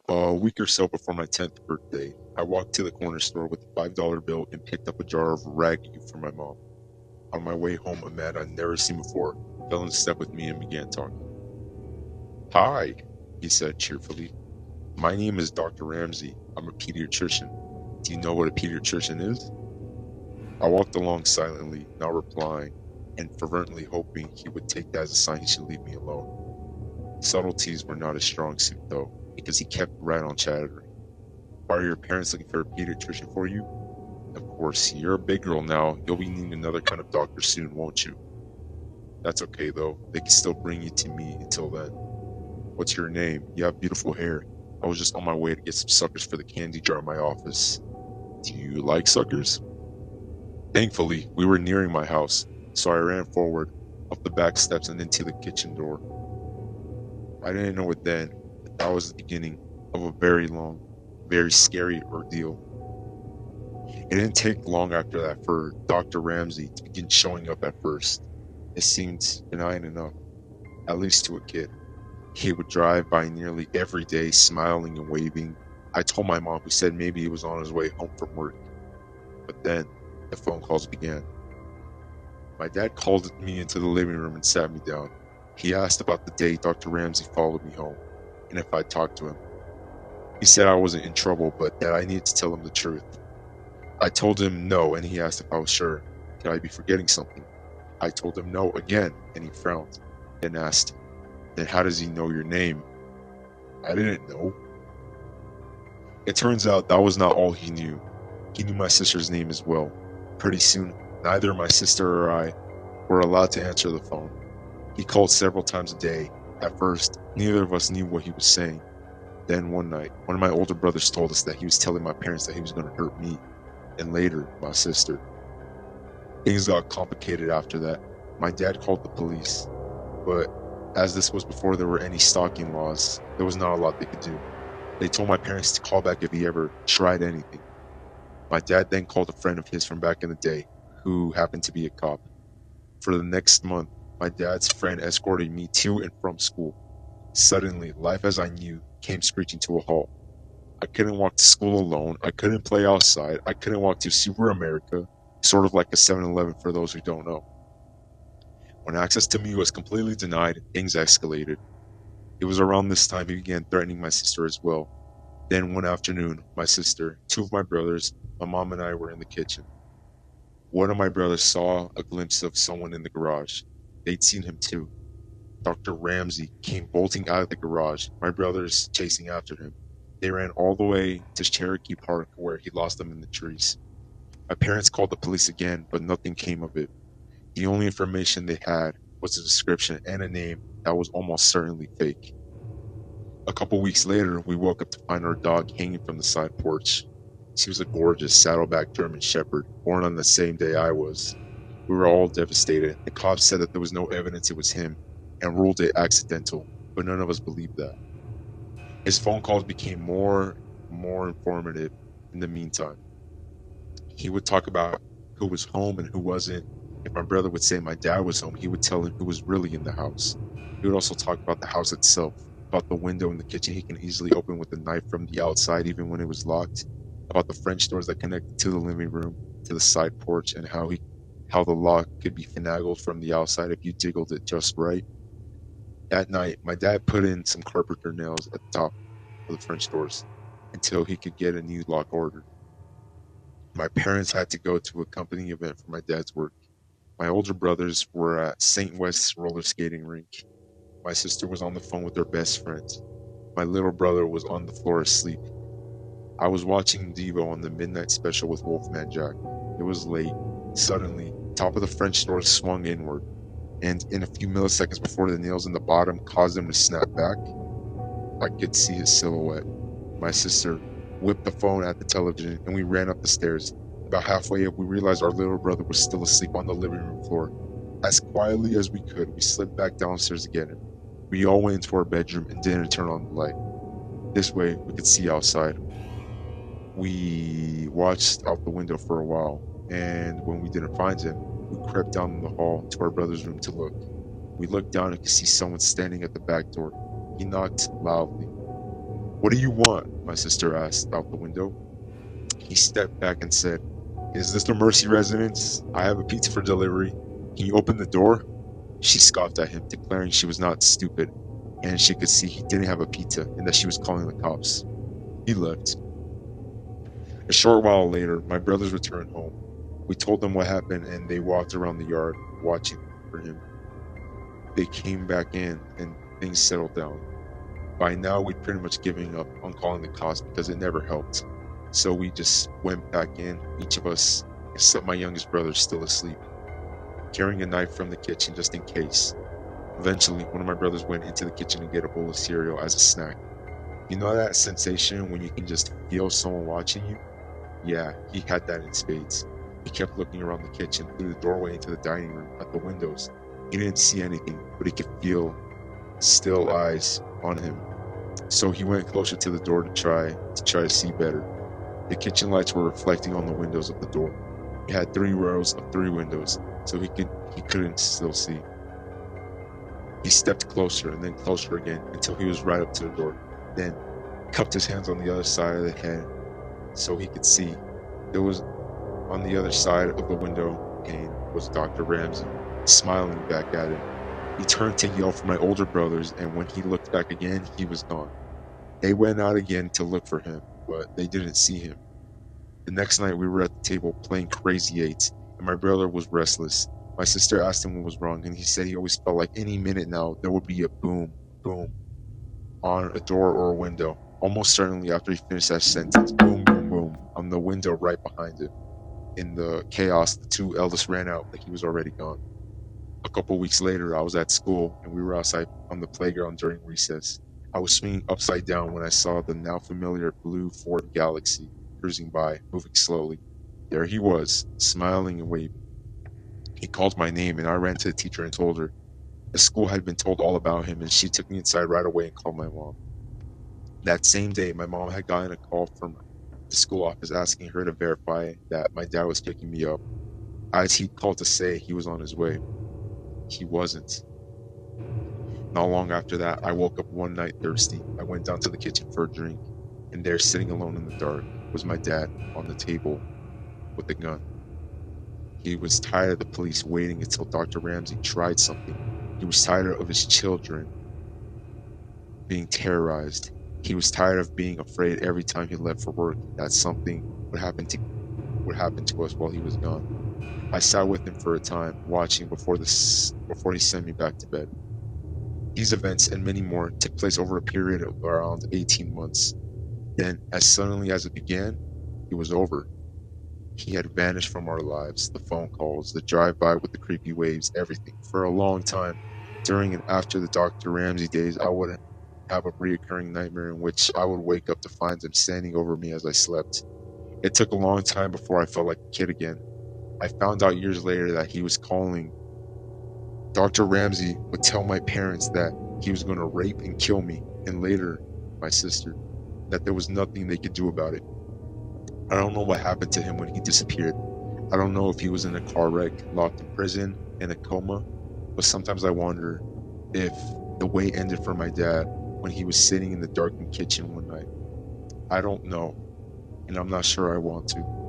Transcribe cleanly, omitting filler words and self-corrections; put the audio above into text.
A week or so before my 10th birthday, I walked to the corner store with a $5 bill and picked up a jar of ragu for my mom. On my way home, a man I'd never seen before fell in step with me and began talking. "Hi," he said cheerfully. "My name is Dr. Ramsey. I'm a pediatrician. Do you know what a pediatrician is?" I walked along silently, not replying, and fervently hoping he would take that as a sign he should leave me alone. Subtleties were not his strong suit, though, because he kept right on chattering. "Are your parents looking for a pediatrician for you? Of course, you're a big girl now. You'll be needing another kind of doctor soon, won't you? That's okay, though. They can still bring you to me until then. What's your name? You have beautiful hair. I was just on my way to get some suckers for the candy jar in my office. Do you like suckers?" Thankfully, we were nearing my house, so I ran forward, up the back steps and into the kitchen door. I didn't know it then, but that was the beginning of a very long, very scary ordeal. It didn't take long after that for Dr. Ramsey to begin showing up at first. It seemed benign enough, at least to a kid. He would drive by nearly every day, smiling and waving. I told my mom, who said maybe he was on his way home from work. But then, the phone calls began. My dad called me into the living room and sat me down. He asked about the day Dr. Ramsey followed me home, and if I'd talked to him. He said I wasn't in trouble, but that I needed to tell him the truth. I told him no, and he asked if I was sure. Could I be forgetting something? I told him no again, and he frowned, then asked, "Then how does he know your name?" I didn't know. It turns out that was not all he knew. He knew my sister's name as well. Pretty soon, neither my sister or I were allowed to answer the phone. He called several times a day. At first, neither of us knew what he was saying. Then one night, one of my older brothers told us that he was telling my parents that he was going to hurt me, and later, my sister. Things got complicated after that. My dad called the police, but as this was before there were any stalking laws, there was not a lot they could do. They told my parents to call back if he ever tried anything. My dad then called a friend of his from back in the day, who happened to be a cop. For the next month, my dad's friend escorted me to and from school. Suddenly, life as I knew came screeching to a halt. I couldn't walk to school alone, I couldn't play outside, I couldn't walk to Super America, sort of like a 7-Eleven for those who don't know. When access to me was completely denied, things escalated. It was around this time he began threatening my sister as well. Then one afternoon, my sister, two of my brothers, my mom and I were in the kitchen. One of my brothers saw a glimpse of someone in the garage. They'd seen him too. Dr. Ramsey came bolting out of the garage, my brothers chasing after him. They ran all the way to Cherokee Park where he lost them in the trees. My parents called the police again, but nothing came of it. The only information they had was a description and a name that was almost certainly fake. A couple weeks later, we woke up to find our dog hanging from the side porch. She was a gorgeous saddleback German Shepherd, born on the same day I was. We were all devastated. The cops said that there was no evidence it was him and ruled it accidental, but none of us believed that. His phone calls became more and more informative in the meantime. He would talk about who was home and who wasn't. If my brother would say my dad was home, he would tell him who was really in the house. He would also talk about the house itself, about the window in the kitchen he can easily open with a knife from the outside even when it was locked, about the French doors that connected to the living room, to the side porch, and how the lock could be finagled from the outside if you jiggled it just right. That night, my dad put in some carpenter nails at the top of the French doors until he could get a new lock ordered. My parents had to go to a company event for my dad's work. My older brothers were at St. West's roller skating rink. My sister was on the phone with her best friend. My little brother was on the floor asleep. I was watching Devo on the midnight special with Wolfman Jack. It was late. Suddenly, the top of the French door swung inward, and in a few milliseconds before the nails in the bottom caused them to snap back, I could see his silhouette. My sister whipped the phone at the television, and we ran up the stairs. About halfway up, we realized our little brother was still asleep on the living room floor. As quietly as we could, we slipped back downstairs to get him. We all went into our bedroom and didn't turn on the light. This way, we could see outside. We watched out the window for a while, and when we didn't find him, we crept down the hall to our brother's room to look. We looked down and could see someone standing at the back door. He knocked loudly. "What do you want?" my sister asked out the window. He stepped back and said, "Is this the Mercy residence? I have a pizza for delivery. Can you open the door?" She scoffed at him, declaring she was not stupid, and she could see he didn't have a pizza and that she was calling the cops. He left. A short while later, my brothers returned home. We told them what happened, and they walked around the yard watching for him. They came back in, and things settled down. By now, we'd pretty much given up on calling the cops because it never helped. So we just went back in, each of us, except my youngest brother, still asleep, carrying a knife from the kitchen just in case. Eventually, one of my brothers went into the kitchen to get a bowl of cereal as a snack. You know that sensation when you can just feel someone watching you? Yeah, he had that in spades. He kept looking around the kitchen, through the doorway into the dining room, at the windows. He didn't see anything, but he could feel still eyes on him. So he went closer to the door to try to see better. The kitchen lights were reflecting on the windows of the door. It had 3 rows of 3 windows, so he couldn't still see. He stepped closer and then closer again until he was right up to the door. Then cupped his hands on the other side of the head so he could see. There was on the other side of the window pane was Dr. Ramsey, smiling back at him. He turned to yell for my older brothers, and when he looked back again, he was gone. They went out again to look for him, but they didn't see him. The next night we were at the table playing Crazy Eights, and my brother was restless. My sister asked him what was wrong, and he said he always felt like any minute now there would be a boom, boom, on a door or a window. Almost certainly after he finished that sentence, boom, boom, boom, on the window right behind him. In the chaos, the 2 eldest ran out like he was already gone. A couple weeks later, I was at school, and we were outside on the playground during recess. I was swinging upside down when I saw the now familiar blue Ford Galaxy cruising by, moving slowly. There he was, smiling and waving. He called my name, and I ran to the teacher and told her. The school had been told all about him, and she took me inside right away and called my mom. That same day, my mom had gotten a call from the school office asking her to verify that my dad was picking me up, as he called to say he was on his way. He wasn't. Not long after that, I woke up one night thirsty. I went down to the kitchen for a drink, and there, sitting alone in the dark, was my dad on the table with a gun. He was tired of the police waiting until Dr. Ramsey tried something. He was tired of his children being terrorized. He was tired of being afraid every time he left for work that something would happen to us while he was gone. I sat with him for a time, watching before he sent me back to bed. These events and many more took place over a period of around 18 months. Then, as suddenly as it began, it was over. He had vanished from our lives, the phone calls, the drive-by with the creepy waves, everything. For a long time, during and after the Dr. Ramsey days, I would have a reoccurring nightmare in which I would wake up to find him standing over me as I slept. It took a long time before I felt like a kid again. I found out years later that he was calling. Dr. Ramsey would tell my parents that he was going to rape and kill me, and later, my sister, that there was nothing they could do about it. I don't know what happened to him when he disappeared. I don't know if he was in a car wreck, locked in prison, in a coma, but sometimes I wonder if the way ended for my dad when he was sitting in the darkened kitchen one night. I don't know, and I'm not sure I want to.